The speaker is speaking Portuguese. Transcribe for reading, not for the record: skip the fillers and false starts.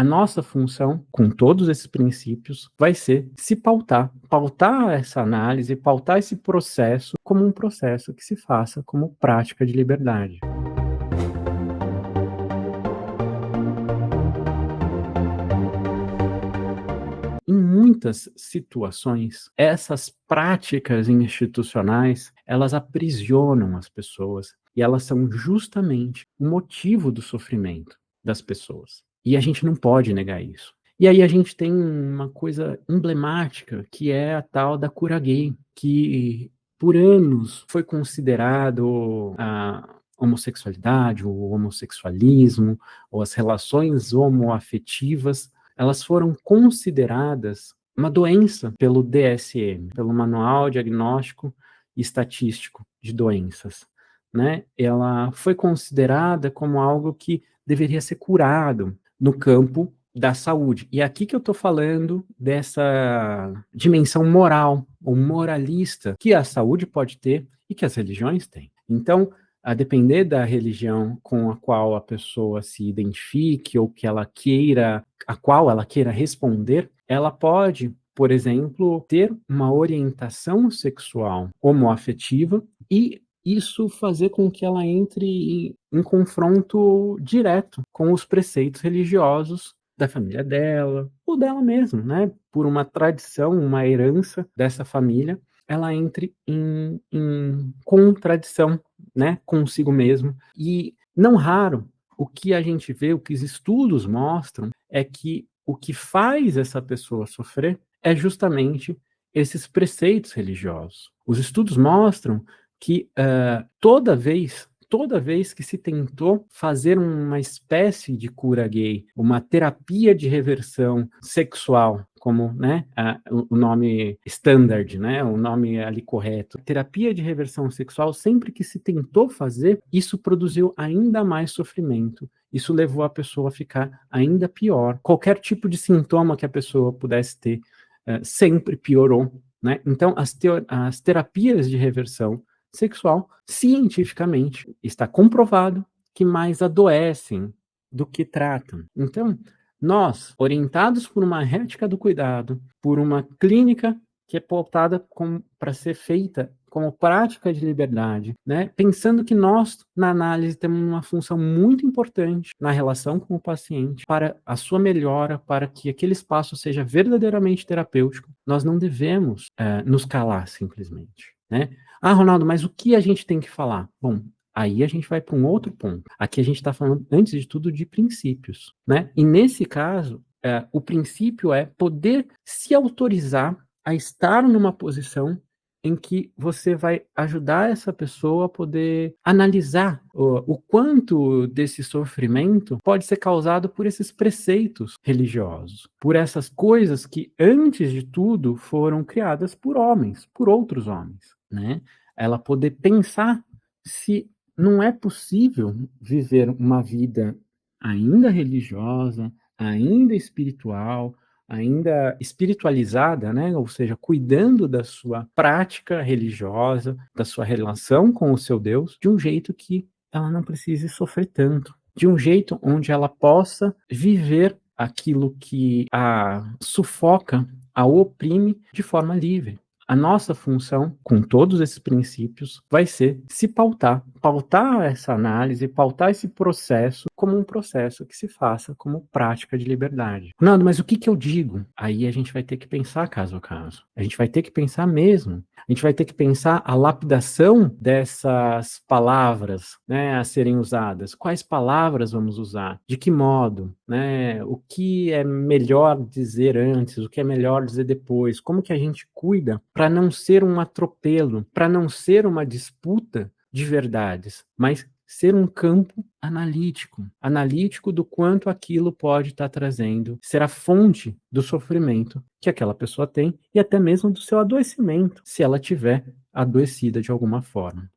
A nossa função, com todos esses princípios, vai ser se pautar essa análise, pautar esse processo como um processo que se faça como prática de liberdade. Em muitas situações, essas práticas institucionais, elas aprisionam as pessoas e elas são justamente o motivo do sofrimento das pessoas. E a gente não pode negar isso. E aí a gente tem uma coisa emblemática, que é a tal da cura gay, que por anos foi considerado a homossexualidade, o homossexualismo, ou as relações homoafetivas, elas foram consideradas uma doença pelo DSM, pelo Manual Diagnóstico e Estatístico de Doenças, né? Ela foi considerada como algo que deveria ser curado no campo da saúde. E é aqui que eu estou falando dessa dimensão moral ou moralista que a saúde pode ter e que as religiões têm. Então, a depender da religião com a qual a pessoa se identifique ou que ela queira, a qual ela queira responder, ela pode, por exemplo, ter uma orientação sexual homoafetiva e isso fazer com que ela entre em confronto direto com os preceitos religiosos da família dela, ou dela mesma, né? Por uma tradição, uma herança dessa família, ela entre em contradição, né, consigo mesmo. E não raro, o que a gente vê, o que os estudos mostram, é que o que faz essa pessoa sofrer é justamente esses preceitos religiosos. Os estudos mostram que toda vez que se tentou fazer uma espécie de cura gay, uma terapia de reversão sexual, como, né, o nome standard, né, o nome ali correto, terapia de reversão sexual, sempre que se tentou fazer, isso produziu ainda mais sofrimento. Isso levou a pessoa a ficar ainda pior. Qualquer tipo de sintoma que a pessoa pudesse ter, sempre piorou, né? Então, as terapias de reversão sexual, cientificamente, está comprovado que mais adoecem do que tratam. Então, nós, orientados por uma ética do cuidado, por uma clínica que é pautada para ser feita como prática de liberdade, né? Pensando que nós, na análise, temos uma função muito importante na relação com o paciente, para a sua melhora, para que aquele espaço seja verdadeiramente terapêutico, nós não devemos nos calar simplesmente, né? Ah, Ronaldo, mas o que a gente tem que falar? Bom, aí a gente vai para um outro ponto. Aqui a gente está falando, antes de tudo, de princípios, né? E nesse caso, o princípio é poder se autorizar a estar numa posição em que você vai ajudar essa pessoa a poder analisar o quanto desse sofrimento pode ser causado por esses preceitos religiosos, por essas coisas que, antes de tudo, foram criadas por homens, por outros homens, né? Ela poder pensar se não é possível viver uma vida ainda religiosa, ainda espiritual, ainda espiritualizada, né? Ou seja, cuidando da sua prática religiosa, da sua relação com o seu Deus, de um jeito que ela não precise sofrer tanto, de um jeito onde ela possa viver aquilo que a sufoca, a oprime de forma livre. A nossa função, com todos esses princípios, vai ser se pautar essa análise, pautar esse processo como um processo que se faça como prática de liberdade. Nando, mas o que eu digo? Aí a gente vai ter que pensar caso a caso. A gente vai ter que pensar mesmo. A gente vai ter que pensar a lapidação dessas palavras, né, a serem usadas. Quais palavras vamos usar? De que modo? Né? O que é melhor dizer antes? O que é melhor dizer depois? Como que a gente cuida para não ser um atropelo, para não ser uma disputa de verdades, mas ser um campo analítico do quanto aquilo pode estar trazendo, ser a fonte do sofrimento que aquela pessoa tem e até mesmo do seu adoecimento, se ela tiver adoecida de alguma forma.